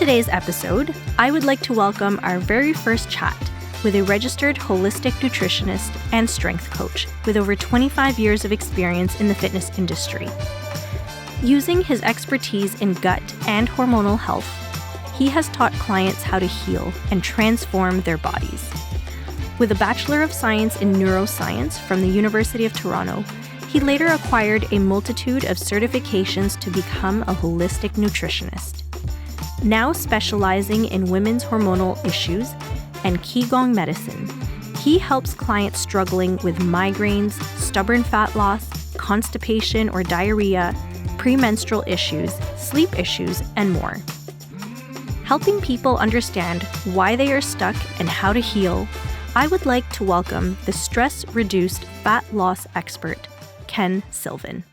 today's episode, I would like to welcome our very first chat with a registered holistic nutritionist and strength coach with over 25 years of experience in the fitness industry. Using his expertise in gut and hormonal health, he has taught clients how to heal and transform their bodies. With a Bachelor of Science in Neuroscience from the University of Toronto, he later acquired a multitude of certifications to become a holistic nutritionist. Now specializing in women's hormonal issues and Gong medicine, he helps clients struggling with migraines, stubborn fat loss, constipation or diarrhea, premenstrual issues, sleep issues, and more. Helping people understand why they are stuck and how to heal, I would like to welcome the stress-reduced fat loss expert, Ken Sylvan.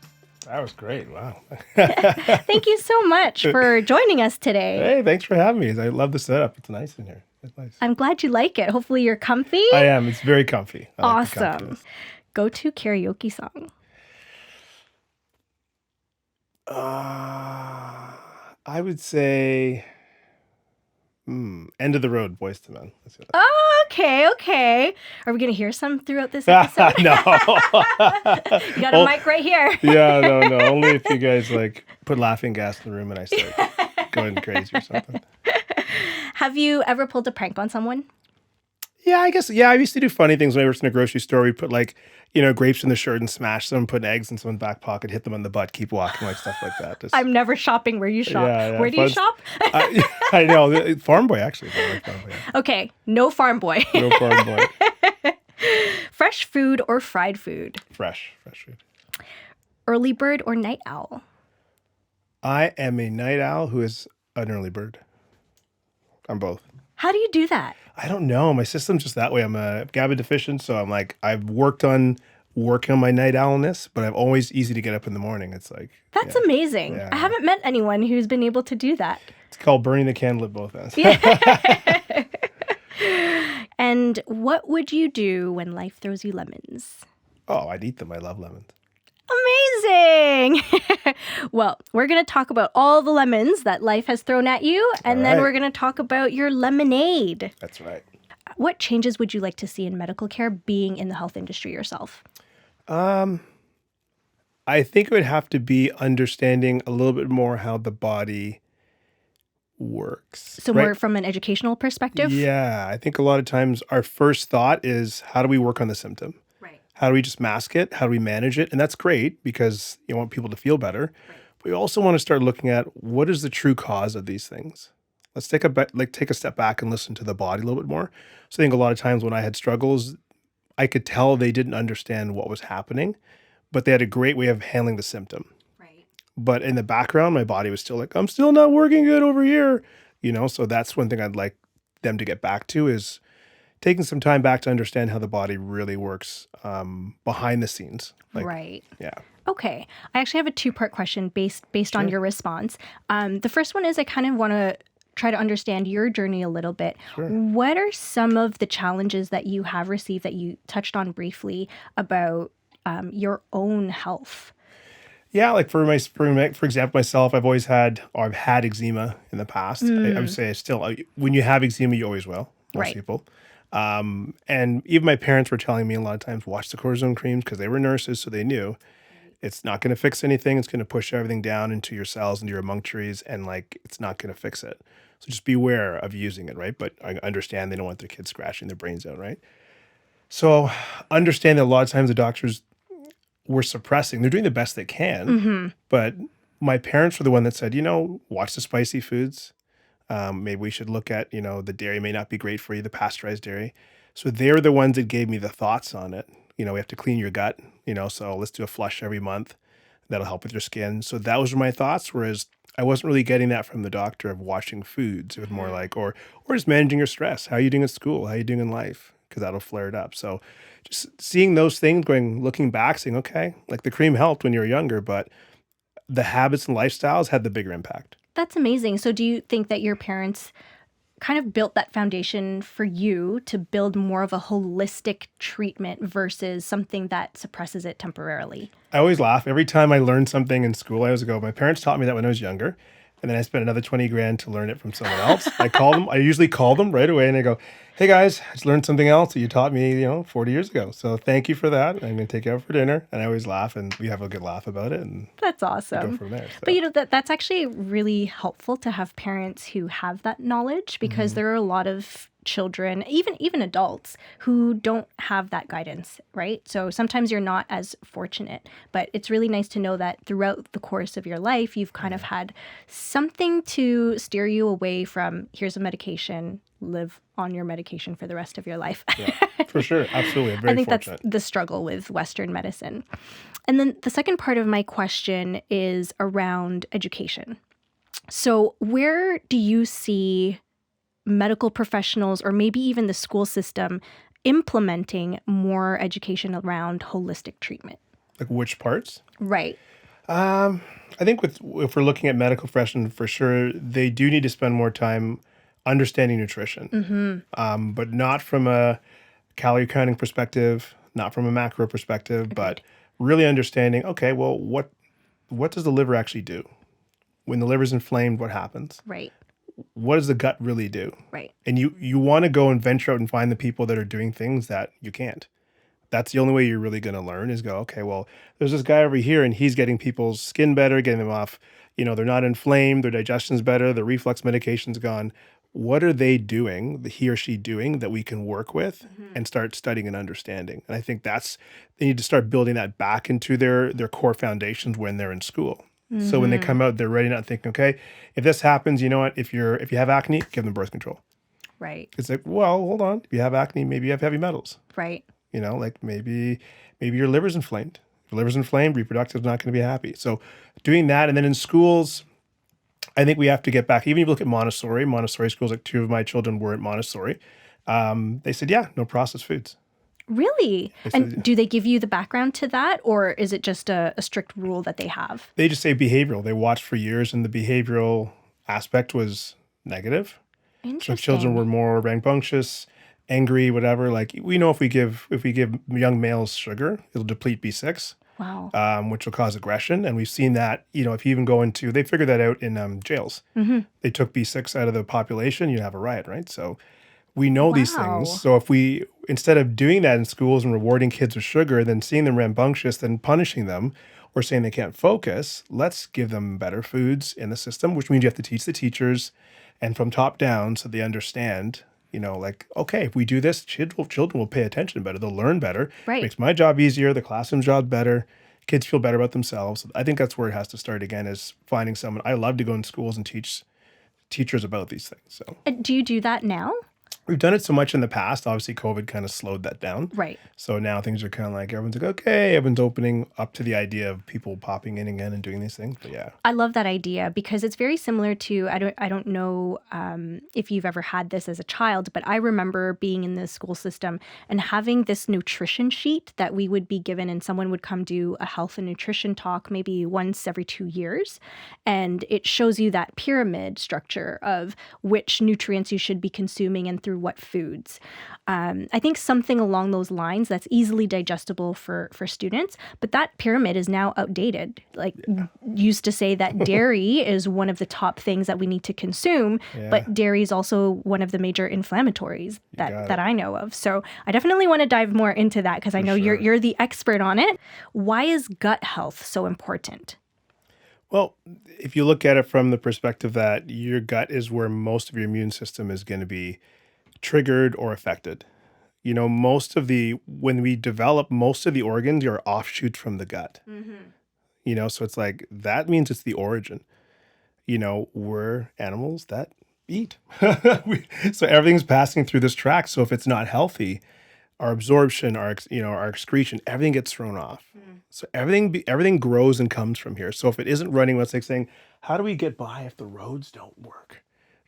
That was great. Wow. Thank you so much for joining us today. Hey, thanks for having me. I love the setup. It's nice in here. It's nice. I'm glad you like it. Hopefully you're comfy. I am. It's very comfy. Awesome. Go-to karaoke song. I would say End of the Road, Boys to Men. Oh, okay. Are we going to hear some throughout this episode? No. You got a mic right here. Yeah, no. Only if you guys put laughing gas in the room and I start going crazy or something. Have you ever pulled a prank on someone? Yeah, I guess. Yeah, I used to do funny things when I worked in a grocery store. We'd put grapes in the shirt and smash them, put eggs in someone's back pocket, hit them on the butt, keep walking, stuff like that. I'm never shopping where you shop. Yeah, where do you shop? I know. Farm Boy, actually. Farm Boy, yeah. Okay, no Farm Boy. No Farm Boy. Fresh food or fried food? Fresh food. Early bird or night owl? I am a night owl who is an early bird. I'm both. How do you do that? I don't know. My system's just that way. I'm a GABA deficient, so I've worked on working on my night owlness, but I'm always easy to get up in the morning. It's That's amazing. Yeah. I haven't met anyone who's been able to do that. It's called burning the candle at both ends. Yeah. And what would you do when life throws you lemons? Oh, I'd eat them. I love lemons. Amazing. Well, we're going to talk about all the lemons that life has thrown at you, and then we're going to talk about your lemonade. That's right. What changes would you like to see in medical care being in the health industry yourself? I think it would have to be understanding a little bit more how the body works. So more from an educational perspective? Yeah. I think a lot of times our first thought is, how do we work on the symptom? How do we just mask it? How do we manage it? And that's great because you want people to feel better. Right. But you also want to start looking at what is the true cause of these things. Let's take a step back and listen to the body a little bit more. So I think a lot of times when I had struggles, I could tell they didn't understand what was happening, but they had a great way of handling the symptom. Right. But in the background, my body was still I'm still not working good over here. So that's one thing I'd like them to get back to is taking some time back to understand how the body really works behind the scenes. Right. Yeah. Okay. I actually have a two-part question based on your response. The first one is I kind of want to try to understand your journey a little bit. Sure. What are some of the challenges that you have received that you touched on briefly about your own health? Yeah, for example, myself, I've had eczema in the past. I would say when you have eczema, you always will. Most people. And even my parents were telling me a lot of times, watch the cortisone creams because they were nurses, so they knew it's not going to fix anything. It's going to push everything down into your cells, into your emunctories, and it's not going to fix it. So just beware of using it, right? But I understand they don't want their kids scratching their brains out, right? So understand that a lot of times the doctors were suppressing. They're doing the best they can, but my parents were the one that said, watch the spicy foods. Maybe we should look at, the dairy may not be great for you, the pasteurized dairy. So they're the ones that gave me the thoughts on it. We have to clean your gut, so let's do a flush every month. That'll help with your skin. So that was my thoughts, whereas I wasn't really getting that from the doctor of watching foods. It was more or just managing your stress. How are you doing at school? How are you doing in life? Because that'll flare it up. So just seeing those things, looking back, saying, okay, the cream helped when you were younger, but the habits and lifestyles had the bigger impact. That's amazing. So do you think that your parents kind of built that foundation for you to build more of a holistic treatment versus something that suppresses it temporarily? I always laugh. Every time I learn something in school, I always go, my parents taught me that when I was younger. And then I spent another 20 grand to learn it from someone else. I usually call them right away and I go, hey guys, I just learned something else that you taught me, 40 years ago. So thank you for that. I'm going to take you out for dinner. And I always laugh and we have a good laugh about it. And that's awesome. we go from there. So. But that's actually really helpful to have parents who have that knowledge, because there are a lot of children, even adults, who don't have that guidance, right? So sometimes you're not as fortunate, but it's really nice to know that throughout the course of your life, you've kind of had something to steer you away from, here's a medication, live on your medication for the rest of your life. Yeah, for sure. Absolutely. I'm very fortunate. That's the struggle with Western medicine. And then the second part of my question is around education. So where do you see medical professionals, or maybe even the school system, implementing more education around holistic treatment? Like which parts? Right. I think if we're looking at medical profession, for sure, they do need to spend more time understanding nutrition, but not from a calorie counting perspective, not from a macro perspective, but really understanding, okay, well, what does the liver actually do? When the liver's inflamed, what happens? Right. What does the gut really do? Right. And you want to go and venture out and find the people that are doing things that you can't. That's the only way you're really going to learn, is go, okay, well, there's this guy over here and he's getting people's skin better, getting them off, they're not inflamed, their digestion's better, their reflux medication's gone. What are they doing, he or she doing, that we can work with and start studying and understanding? And I think they need to start building that back into their core foundations when they're in school. So when they come out, they're ready, not thinking, okay, if this happens, you know what, if you have acne, give them birth control. Right. It's like, well, hold on. If you have acne, maybe you have heavy metals. Right. Like maybe your liver's inflamed. If your liver's inflamed, reproductive's not going to be happy. So doing that. And then in schools, I think we have to get back. Even if you look at Montessori schools, like 2 of my children were at Montessori. They said, yeah, no processed foods. Really? And do they give you the background to that, or is it just a strict rule that they have? They just say behavioral. They watched for years, and the behavioral aspect was negative. Interesting. So children were more rambunctious, angry, whatever. Like, we know if we give young males sugar, it'll deplete B6. Wow. Which will cause aggression. And we've seen that, if you even go into, they figured that out in jails. They took B6 out of the population, you'd have a riot, right? So we know these things. So if we, instead of doing that in schools and rewarding kids with sugar, then seeing them rambunctious, then punishing them or saying they can't focus, let's give them better foods in the system, which means you have to teach the teachers and from top down so they understand, okay, if we do this, children will pay attention better. They'll learn better. Right. Makes my job easier, the classroom job better. Kids feel better about themselves. I think that's where it has to start again, is finding someone. I love to go in schools and teach teachers about these things. So, do you do that now? We've done it so much in the past. Obviously, COVID kind of slowed that down. Right. So now things are kind of like, everyone's like, okay, everyone's opening up to the idea of people popping in again and doing these things. But yeah. I love that idea, because it's very similar to, I don't know if you've ever had this as a child, but I remember being in the school system and having this nutrition sheet that we would be given, and someone would come do a health and nutrition talk maybe once every 2 years. And it shows you that pyramid structure of which nutrients you should be consuming and through what foods. I think something along those lines that's easily digestible for students, but that pyramid is now outdated. Used to say that dairy is one of the top things that we need to consume, but dairy is also one of the major inflammatories that I know of. So I definitely want to dive more into that, because I know you're the expert on it. Why is gut health so important? Well, if you look at it from the perspective that your gut is where most of your immune system is going to be triggered or affected. When we develop, most of the organs are offshoots from the gut. So it's like, that means it's the origin. We're animals that eat. So everything's passing through this tract. So if it's not healthy, our absorption, our excretion, everything gets thrown off. So everything grows and comes from here. So if it isn't running, it's like saying, how do we get by if the roads don't work?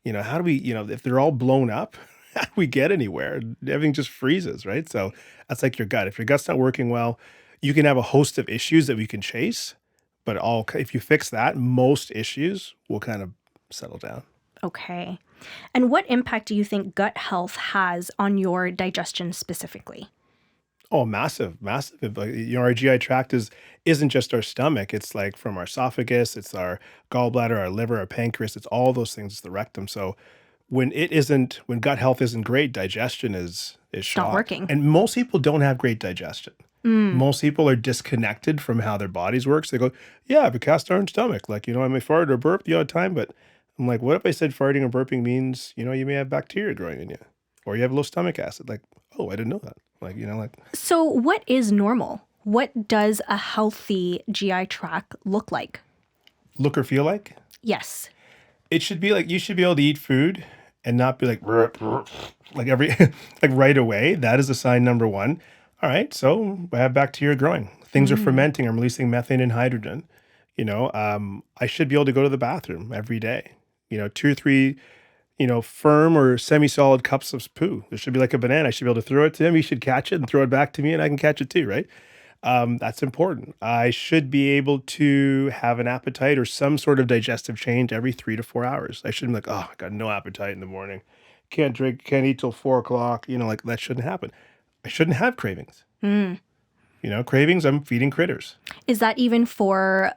How do we, if they're all blown up, how do we get anywhere? Everything just freezes, right? So that's like your gut. If your gut's not working well, you can have a host of issues that we can chase, but if you fix that, most issues will kind of settle down. Okay. And what impact do you think gut health has on your digestion specifically? Oh, massive, massive. Like, our GI tract isn't just our stomach. It's like from our esophagus, it's our gallbladder, our liver, our pancreas. It's all those things. It's the rectum. So when gut health isn't great, digestion is It's not shot. working. And most people don't have great digestion. Most people are disconnected from how their bodies work. So they go, yeah, I have a cast iron stomach. Like, I may fart or burp the odd time, but I'm like, what if I said farting or burping means, you may have bacteria growing in you, or you have low stomach acid? Like, oh, I didn't know that. Like, So what is normal? What does a healthy GI tract look like? look or feel like? Yes. It should be like, you should be able to eat food and not be like, like every, like right away. That is a sign number one. All right, so I have bacteria growing. Things are fermenting. I'm releasing methane and hydrogen. I should be able to go to the bathroom every day. 2 or 3, firm or semi-solid cups of poo. There should be like a banana. I should be able to throw it to him. He should catch it and throw it back to me, and I can catch it too, right? That's important. I should be able to have an appetite or some sort of digestive change every 3 to 4 hours. I shouldn't be like, oh, I got no appetite in the morning. Can't drink, can't eat till 4 o'clock. Like that shouldn't happen. I shouldn't have cravings. Cravings, I'm feeding critters. Is that even for,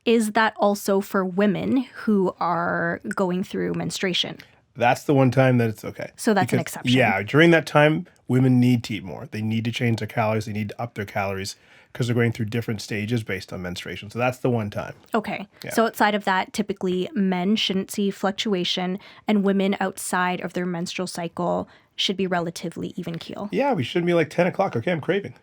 is that also for women who are going through menstruation? That's the one time that it's okay. So that's an exception. Yeah, during that time, women need to eat more. They need to change their calories. They need to up their calories because they're going through different stages based on menstruation. So that's the one time. Okay. Yeah. So outside of that, typically men shouldn't see fluctuation, and women outside of their menstrual cycle should be relatively even keel. Yeah, we shouldn't be like 10 o'clock. Okay, I'm craving.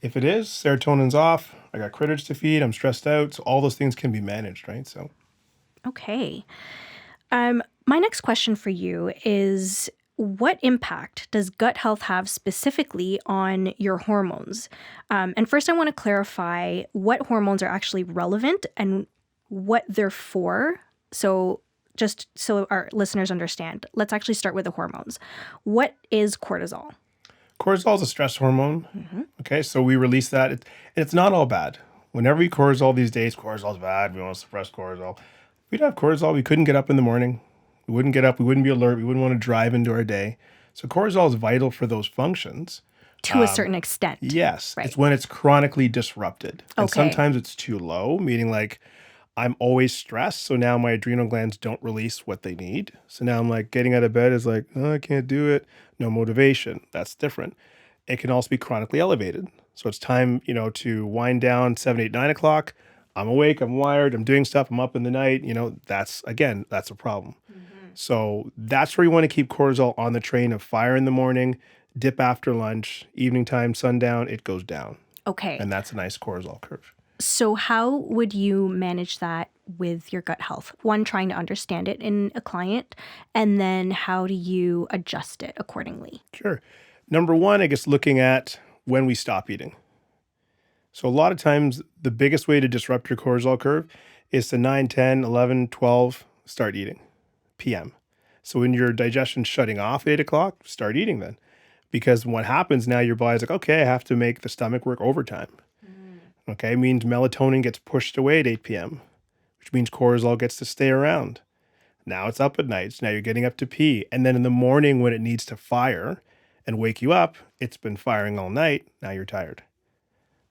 If it is, serotonin's off. I got critters to feed. I'm stressed out. So all those things can be managed, right? So. Okay. My next question for you is, what impact does gut health have specifically on your hormones? And first, I want to clarify what hormones are actually relevant and what they're for. So just so our listeners understand, let's actually start with the hormones. What is cortisol? Cortisol is a stress hormone. Okay, so we release that. And it's not all bad. Whenever we cortisol these days, cortisol's bad. We want to suppress cortisol. If we don't have cortisol, we couldn't get up in the morning. We wouldn't get up. We wouldn't be alert. We wouldn't want to drive into our day. So cortisol is vital for those functions. To a certain extent. Yes. Right. It's when it's chronically disrupted. And Okay. sometimes it's too low, meaning like I'm always stressed. So now my adrenal glands don't release what they need. So now I'm like getting out of bed is like, oh, I can't do it. No motivation. That's different. It can also be chronically elevated. So it's time, to wind down 7, 8, 9 o'clock. I'm awake, I'm wired, I'm doing stuff, I'm up in the night. That's a problem. So that's where you want to keep cortisol on the train of fire in the morning, dip after lunch, evening time, sundown, it goes down. Okay. And that's a nice cortisol curve. So how would you manage that with your gut health? One, trying to understand it in a client, and then how do you adjust it accordingly? Sure. Number one, I guess looking at when we stop eating. So a lot of times the biggest way to disrupt your cortisol curve is to 9, 10, 11, 12, start eating p.m. So when your digestion's shutting off at 8 o'clock, start eating then. Because what happens now, your body's like, okay, I have to make the stomach work overtime. Okay, it means melatonin gets pushed away at 8 p.m., which means cortisol gets to stay around. Now it's up at night. So now you're getting up to pee. And then in the morning when it needs to fire and wake you up, it's been firing all night. Now you're tired.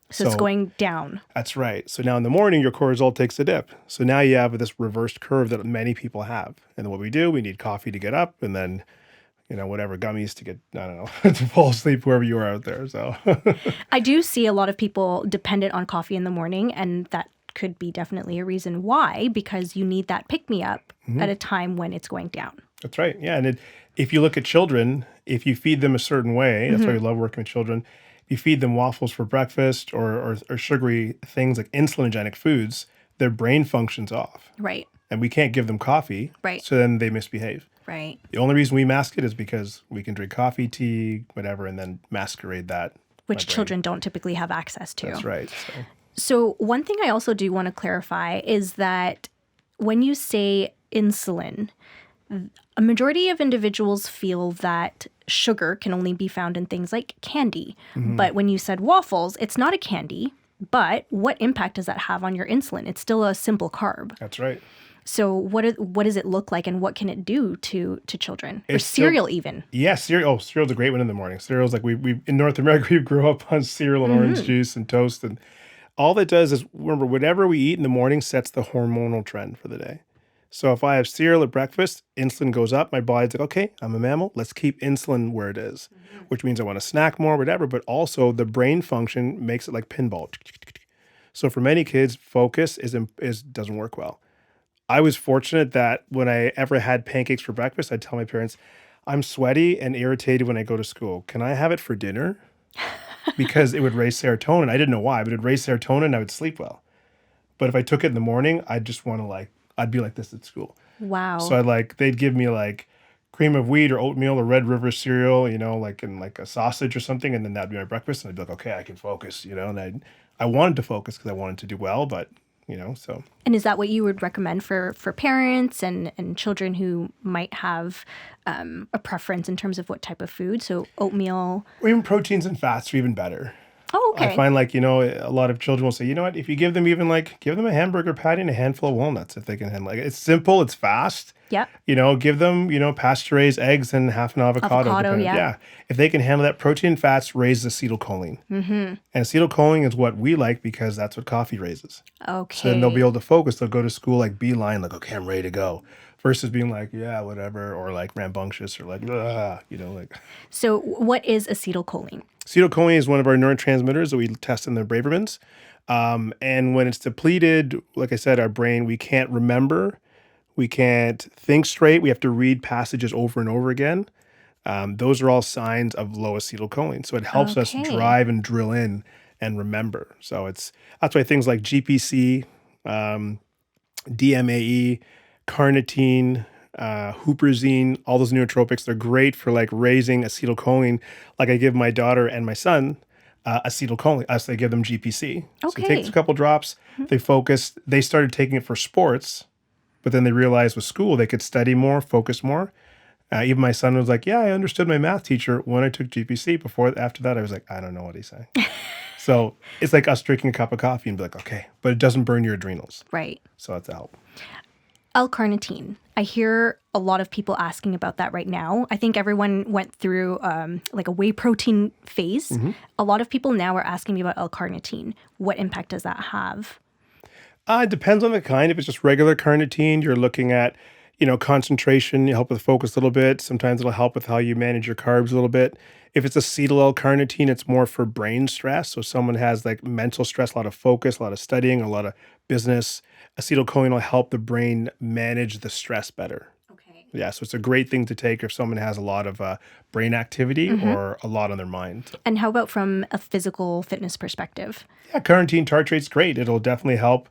So it's going down. That's right. So now in the morning, your cortisol takes a dip. So now you have this reversed curve that many people have. And then what we do, we need coffee to get up and then, whatever, gummies to get, I don't know, to fall asleep wherever you are out there. So I do see a lot of people dependent on coffee in the morning, and that could be definitely a reason why, because you need that pick-me-up at a time when it's going down. That's right. Yeah. And if you look at children, if you feed them a certain way, that's why we love working with children. If you feed them waffles for breakfast or sugary things like insulinogenic foods, their brain functions off. Right. And we can't give them coffee. Right. So then they misbehave. Right. The only reason we mask it is because we can drink coffee, tea, whatever, and then masquerade that. Which children don't typically have access to. That's right. So one thing I also do want to clarify is that when you say insulin, a majority of individuals feel that sugar can only be found in things like candy. But when you said waffles, it's not a candy. But what impact does that have on your insulin? It's still a simple carb. That's right. So what does it look like, and what can it do to children, or It's cereal even? Yeah, cereal. Oh, cereal's a great one in the morning. Cereal's like we in North America, we grew up on cereal and orange juice and toast, and all that does is, remember, whatever we eat in the morning sets the hormonal trend for the day. So if I have cereal at breakfast, insulin goes up. My body's like, okay, I'm a mammal. Let's keep insulin where it is, which means I want to snack more, whatever. But also the brain function makes it like pinball. So for many kids, focus is doesn't work well. I was fortunate that when I ever had pancakes for breakfast, I'd tell my parents, I'm sweaty and irritated when I go to school. Can I have it for dinner? Because it would raise serotonin. I didn't know why, but it'd raise serotonin and I would sleep well. But if I took it in the morning, I'd just want to I'd be like this at school. Wow. So they'd give me like cream of wheat or oatmeal or Red River cereal, like in like a sausage or something. And then that'd be my breakfast. And I'd be like, okay, I can focus, and I wanted to focus because I wanted to do well, but so. And is that what you would recommend for parents and children who might have a preference in terms of what type of food? So oatmeal. Or even proteins and fats are even better. Oh, okay. I find a lot of children will say, you know what, if you give them give them a hamburger patty and a handful of walnuts if they can handle it. It's simple, it's fast. Yeah. Give them, pasture-raised eggs and half an avocado. Yeah. If they can handle that, protein and fats raise acetylcholine. Mm-hmm. And acetylcholine is what we like because that's what coffee raises. Okay. So then they'll be able to focus. They'll go to school like beeline, like, okay, I'm ready to go. Versus being like, yeah, whatever, or like rambunctious or like. So what is acetylcholine? Acetylcholine is one of our neurotransmitters that we test in the Bravermans. And when it's depleted, like I said, our brain, we can't remember. We can't think straight. We have to read passages over and over again. Those are all signs of low acetylcholine. So it helps us drive and drill in and remember. So that's why things like GPC, DMAE, carnitine, huperzine, all those nootropics, they're great for like raising acetylcholine. Like I give my daughter and my son acetylcholine. I give them GPC. Okay. So take a couple drops. They focus. They started taking it for sports. But then they realized with school, they could study more, focus more. Even my son was like, yeah, I understood my math teacher when I took GPC. After that, I was like, I don't know what he's saying. So it's like us drinking a cup of coffee and be like, okay, but it doesn't burn your adrenals. Right. So that's a help. L-carnitine. I hear a lot of people asking about that right now. I think everyone went through like a whey protein phase. Mm-hmm. A lot of people now are asking me about L-carnitine. What impact does that have? It depends on the kind. If it's just regular carnitine, you're looking at, concentration, you help with focus a little bit. Sometimes it'll help with how you manage your carbs a little bit. If it's acetyl L-carnitine, it's more for brain stress. So someone has like mental stress, a lot of focus, a lot of studying, a lot of business. Acetylcholine will help the brain manage the stress better. Okay. Yeah, so it's a great thing to take if someone has a lot of brain activity or a lot on their mind. And how about from a physical fitness perspective? Yeah, carnitine tartrate's great. It'll definitely help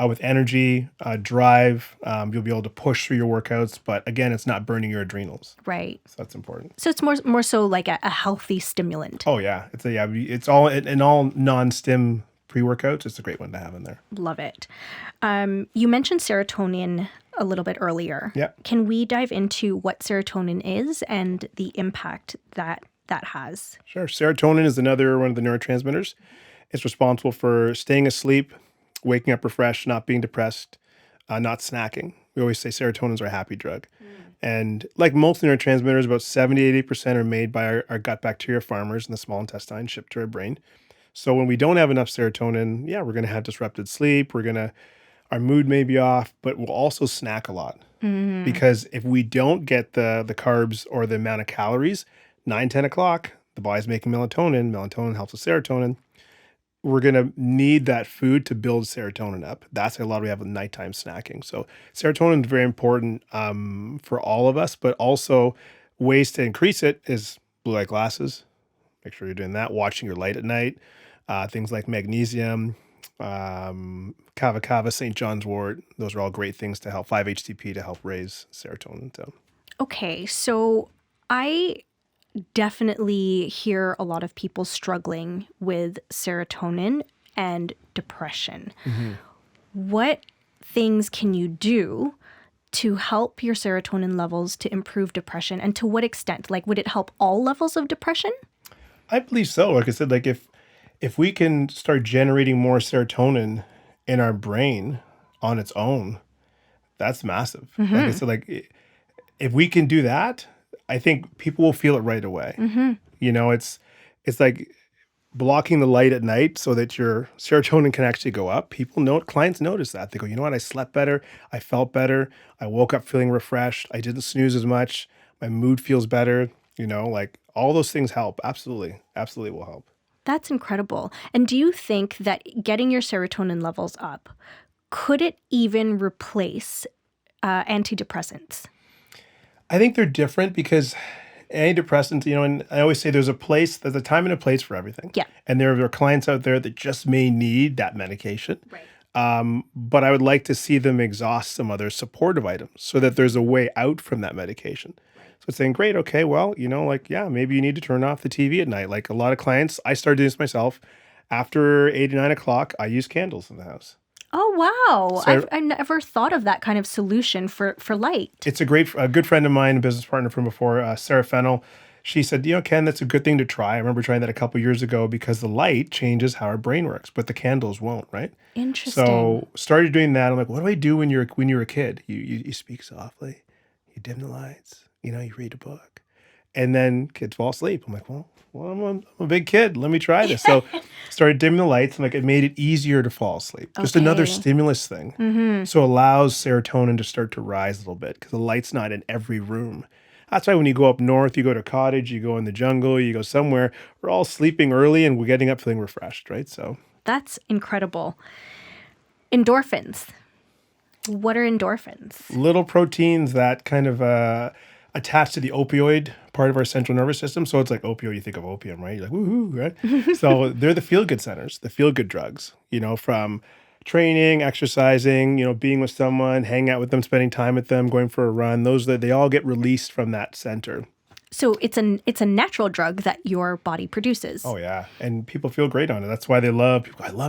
with energy, drive. You'll be able to push through your workouts, but again, it's not burning your adrenals. Right. So that's important. So it's more so like a healthy stimulant. Oh yeah, it's all in all non-stim pre-workouts. It's a great one to have in there. Love it. You mentioned serotonin a little bit earlier. Yeah. Can we dive into what serotonin is and the impact that has? Sure. Serotonin is another one of the neurotransmitters. It's responsible for staying asleep, waking up refreshed, not being depressed, not snacking. We always say serotonin is our happy drug. And like most neurotransmitters, about 70-80% are made by our gut bacteria farmers in the small intestine, shipped to our brain. So when we don't have enough serotonin, we're going to have disrupted sleep. Our mood may be off, but we'll also snack a lot. Mm-hmm. Because if we don't get the carbs or the amount of calories, 9, 10 o'clock, the body's making melatonin. Melatonin helps with serotonin. We're going to need that food to build serotonin up. That's a lot we have with nighttime snacking. So serotonin is very important for all of us, but also ways to increase it is blue light glasses. Make sure you're doing that. Watching your light at night. Things like magnesium, kava, St. John's wort. Those are all great things to help. 5-HTP to help raise serotonin. So. Okay, so I definitely hear a lot of people struggling with serotonin and depression. Mm-hmm. What things can you do to help your serotonin levels to improve depression? And to what extent? Like, would it help all levels of depression? I believe so. Like I said, like if we can start generating more serotonin in our brain on its own, That's massive. Like I said, like if we can do that, I think people will feel it right away. You know, it's like blocking the light at night so that your serotonin can actually go up. Clients notice that. They go, you know what? I slept better. I felt better. I woke up feeling refreshed. I didn't snooze as much. My mood feels better. You know, like all those things help. Absolutely. Absolutely will help. That's incredible. And do you think that getting your serotonin levels up, could it even replace antidepressants? I think they're different because antidepressants, you know, and I always say there's a time and a place for everything. Yeah. And there are clients out there that just may need that medication. Right. But I would like to see them exhaust some other supportive items so that there's a way out from that medication. So it's saying, great, okay, well, you know, like, yeah, maybe you need to turn off the TV at night. Like a lot of clients, I started doing this myself. After 8 or 9 o'clock, I use candles in the house. Oh, wow. So I never thought of that kind of solution for light. It's a good friend of mine, a business partner from before, Sarah Fennell. She said, you know, Ken, that's a good thing to try. I remember trying that a couple years ago because the light changes how our brain works, but the candles won't, right? Interesting. So started doing that. I'm like, what do I do when you're a kid? You speak softly, you dim the lights, you know, you read a book, and then kids fall asleep. I'm like, well, I'm a big kid. Let me try this. So started dimming the lights, and like it made it easier to fall asleep. Just another stimulus thing. So allows serotonin to start to rise a little bit because the light's not in every room. That's why when you go up north, you go to a cottage, you go in the jungle, you go somewhere, we're all sleeping early and we're getting up feeling refreshed, right? So that's incredible. Endorphins. What are endorphins? Little proteins that kind of attach to the opioid part of our central nervous system. So it's like opioid, you think of opium, right? You're like, woohoo, right? So they're the feel-good centers, the feel-good drugs, you know, from training, exercising, you know, being with someone, hanging out with them, spending time with them, going for a run. They all get released from that center. So it's a natural drug that your body produces. Oh yeah, and people feel great on it. That's why I love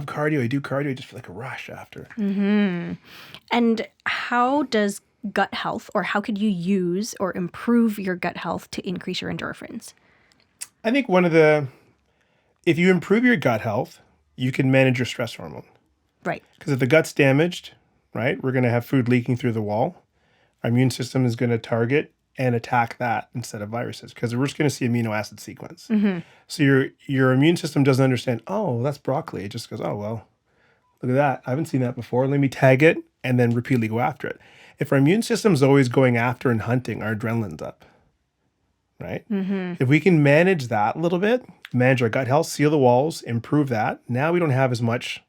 cardio. I do cardio. I just feel like a rush after. And how does gut health, or how could you use or improve your gut health to increase your endorphins? I think if you improve your gut health, you can manage your stress hormone. Right. Because if the gut's damaged, right, we're going to have food leaking through the wall. Our immune system is going to target and attack that instead of viruses because we're just going to see amino acid sequence. So your immune system doesn't understand, oh, that's broccoli. It just goes, oh, well, look at that. I haven't seen that before. Let me tag it and then repeatedly go after it. If our immune system's always going after and hunting, our adrenaline's up, right? If we can manage that a little bit, manage our gut health, seal the walls, improve that, now we don't have as much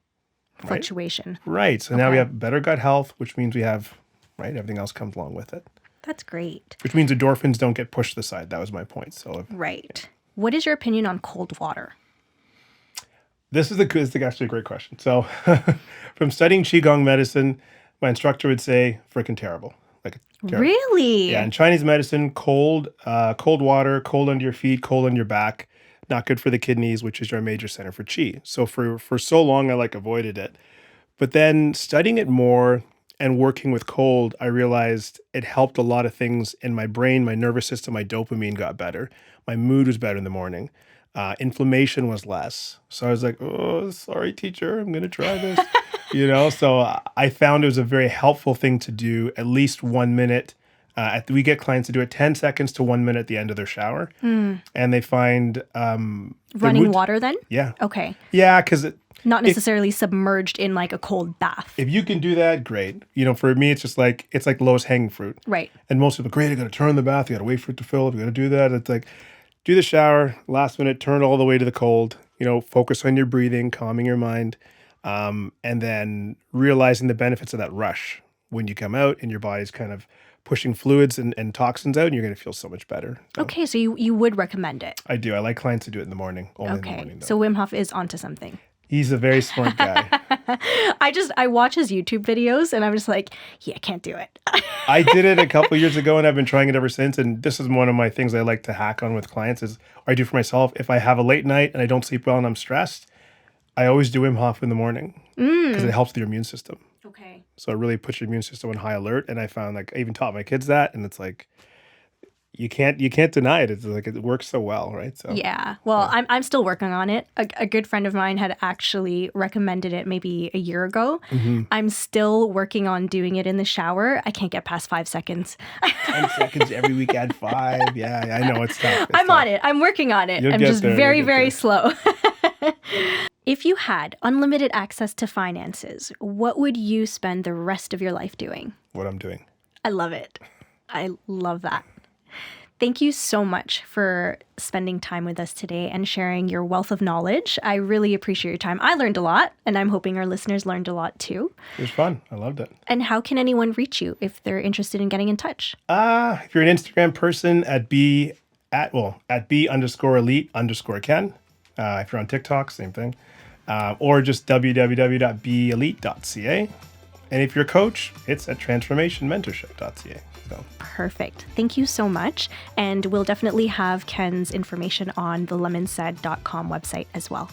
fluctuation. Right. So now we have better gut health, which means we have, right, everything else comes along with it. That's great. Which means endorphins don't get pushed to the side. That was my point. Right. What is your opinion on cold water? This is actually a great question. So from studying Qigong medicine, my instructor would say, freaking terrible. Like terrible. Really? Yeah. In Chinese medicine, cold water, cold under your feet, cold on your back, not good for the kidneys, which is your major center for qi. So for so long, I avoided it. But then studying it more and working with cold, I realized it helped a lot of things in my brain, my nervous system, my dopamine got better. My mood was better in the morning. Inflammation was less. So I was like, oh, sorry, teacher, I'm going to try this. You know, so I found it was a very helpful thing to do at least 1 minute. We get clients to do it 10 seconds to 1 minute at the end of their shower. And they find... running water then? Yeah. Okay. Yeah, because... Not necessarily submerged in like a cold bath. If you can do that, great. You know, for me, it's like lowest hanging fruit. Right. And most people, great, I got to turn the bath. You got to wait for it to fill up. You got to do that. It's like, do the shower, last minute, turn it all the way to the cold. You know, focus on your breathing, calming your mind, and then realizing the benefits of that rush when you come out and your body's kind of pushing fluids and toxins out, and you're going to feel so much better. So, okay, so you would recommend it? I do. I like clients to do it in the morning. Only in the morning, though. So Wim Hof is onto something. He's a very smart guy. I watch his YouTube videos and I'm just like, yeah, I can't do it. I did it a couple of years ago and I've been trying it ever since. And this is one of my things I like to hack on with clients or I do for myself. If I have a late night and I don't sleep well and I'm stressed, I always do Wim Hof in the morning because it helps with your immune system. Okay. So it really puts your immune system on high alert. And I found I even taught my kids that. And it's like, you can't deny it. It's like it works so well, right? So yeah. Well, yeah. I'm still working on it. A good friend of mine had actually recommended it maybe a year ago. Mm-hmm. I'm still working on doing it in the shower. I can't get past 5 seconds. 10 seconds every week, add 5. Yeah, I know it's tough. I'm on it. I'm working on it. I'm just very, very slow. If you had unlimited access to finances, what would you spend the rest of your life doing? What I'm doing. I love it. I love that. Thank you so much for spending time with us today and sharing your wealth of knowledge. I really appreciate your time. I learned a lot, and I'm hoping our listeners learned a lot too. It was fun. I loved it. And how can anyone reach you if they're interested in getting in touch? If you're an Instagram person, at b_elite_Ken. If you're on TikTok, same thing. Or just www.beelite.ca. And if you're a coach, it's at transformationmentorship.ca. So. Perfect. Thank you so much. And we'll definitely have Ken's information on the lemonsaid.com website as well.